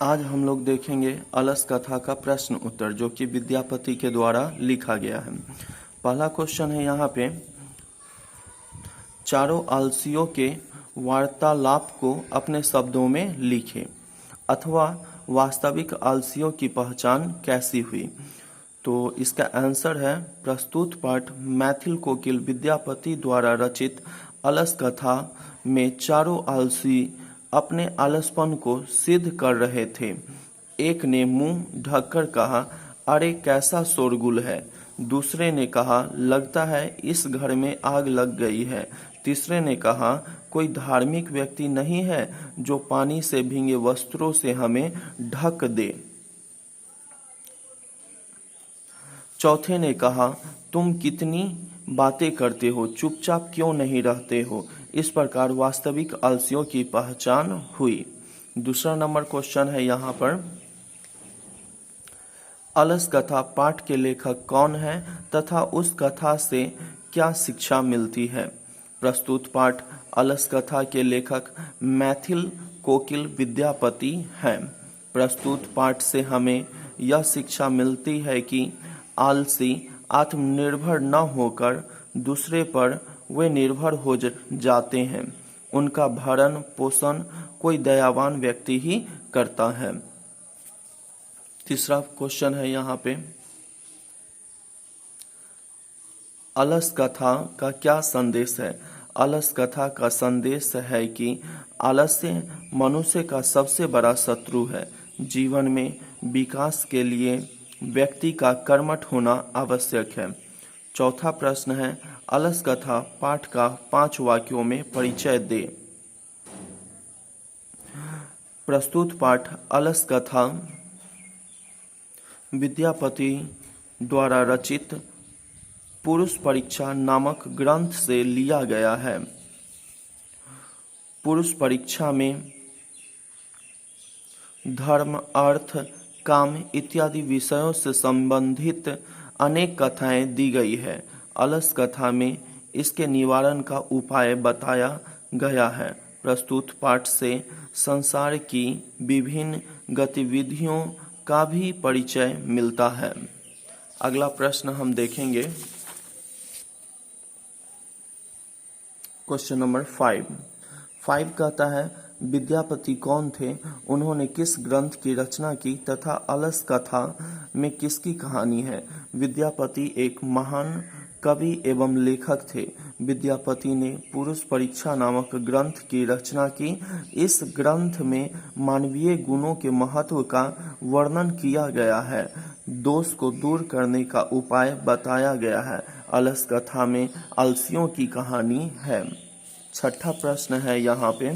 आज हम लोग देखेंगे अलस कथा का प्रश्न उत्तर, जो कि विद्यापति के द्वारा लिखा गया है। पहला क्वेश्चन है यहाँ पे, चारों आलसियों के वार्तालाप को अपने शब्दों में लिखें, अथवा वास्तविक आलसियों की पहचान कैसी हुई। तो इसका आंसर है प्रस्तुत पाठ मैथिल कोकिल विद्यापति द्वारा रचित अलस कथा में चारों आलसी अपने आलसपन को सिद्ध कर रहे थे। एक ने मुंह ढककर कहा, अरे कैसा शोरगुल है। दूसरे ने कहा, लगता है इस घर में आग लग गई है। तीसरे ने कहा, कोई धार्मिक व्यक्ति नहीं है जो पानी से भीगे वस्त्रों से हमें ढक दे। चौथे ने कहा, तुम कितनी बातें करते हो, चुपचाप क्यों नहीं रहते हो। इस प्रकार वास्तविक आलसियों की पहचान हुई। दूसरा नंबर क्वेश्चन है यहाँ पर, अलस कथा पाठ के लेखक कौन है तथा उस कथा से क्या शिक्षा मिलती है। प्रस्तुत पाठ अलस कथा के लेखक मैथिल कोकिल विद्यापति हैं। प्रस्तुत पाठ से हमें यह शिक्षा मिलती है कि आलसी आत्मनिर्भर न होकर दूसरे पर वे निर्भर हो जाते हैं। उनका भरण पोषण कोई दयावान व्यक्ति ही करता है। तीसरा क्वेश्चन है यहाँ पे, अलस कथा का क्या संदेश है। अलस कथा का संदेश है कि आलस्य मनुष्य का सबसे बड़ा शत्रु है। जीवन में विकास के लिए व्यक्ति का कर्मठ होना आवश्यक है। चौथा प्रश्न है, अलस कथा पाठ का 5 वाक्यों में परिचय दे। प्रस्तुत पाठ अलस कथा विद्यापति द्वारा रचित पुरुष परीक्षा नामक ग्रंथ से लिया गया है। पुरुष परीक्षा में धर्म, अर्थ, काम इत्यादि विषयों से संबंधित अनेक कथाएं दी गई है। अलस कथा में इसके निवारण का उपाय बताया गया है। प्रस्तुत पाठ से संसार की विभिन्न गतिविधियों का भी परिचय मिलता है। अगला प्रश्न हम देखेंगे, क्वेश्चन नंबर 5 कहता है, विद्यापति कौन थे, उन्होंने किस ग्रंथ की रचना की तथा अलस कथा में किसकी कहानी है। विद्यापति एक महान कवि एवं लेखक थे। विद्यापति ने पुरुष परीक्षा नामक ग्रंथ की रचना की। इस ग्रंथ में मानवीय गुणों के महत्व का वर्णन किया गया है। दोष को दूर करने का उपाय बताया गया है। अलस कथा में आलसियों की कहानी है। छठा प्रश्न है यहाँ पे,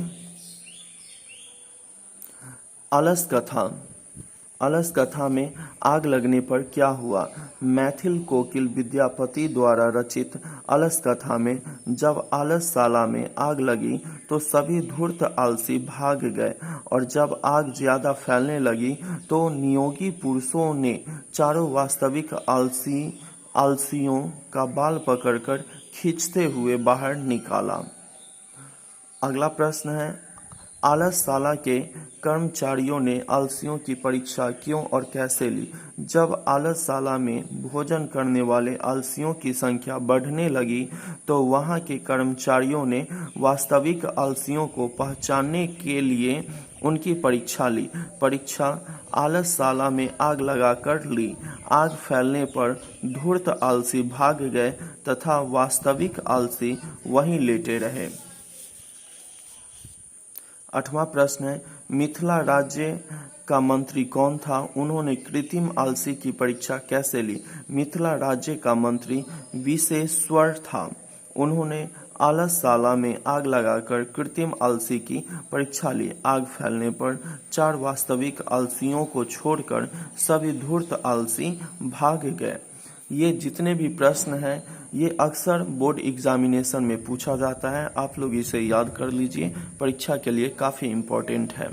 अलस कथा में आग लगने पर क्या हुआ। मैथिल कोकिल विद्यापति द्वारा रचित अलस कथा में जब आलसशाला में आग लगी तो सभी धूर्त आलसी भाग गए, और जब आग ज्यादा फैलने लगी तो नियोगी पुरुषों ने चारों वास्तविक आलसियों का बाल पकड़कर खींचते हुए बाहर निकाला। अगला प्रश्न है, आलसशाला के कर्मचारियों ने आलसियों की परीक्षा क्यों और कैसे ली। जब आलसशाला में भोजन करने वाले आलसियों की संख्या बढ़ने लगी तो वहां के कर्मचारियों ने वास्तविक आलसियों को पहचानने के लिए उनकी परीक्षा ली। परीक्षा आलसशाला में आग लगाकर ली। आग फैलने पर धूर्त आलसी भाग गए तथा वास्तविक आलसी वहीं लेटे रहे। 8वां प्रश्न है, मिथिला राज्य का मंत्री कौन था, उन्होंने कृत्रिम आलसी की परीक्षा कैसे ली। मिथिला राज्य का मंत्री विशेश्वर था। उन्होंने आलसशाला में आग लगाकर कृत्रिम आलसी की परीक्षा ली। आग फैलने पर 4 वास्तविक आलसियों को छोड़कर सभी धूर्त आलसी भाग गए। ये जितने भी प्रश्न हैं ये अक्सर बोर्ड एग्जामिनेशन में पूछा जाता है। आप लोग इसे याद कर लीजिए, परीक्षा के लिए काफ़ी इम्पोर्टेंट है।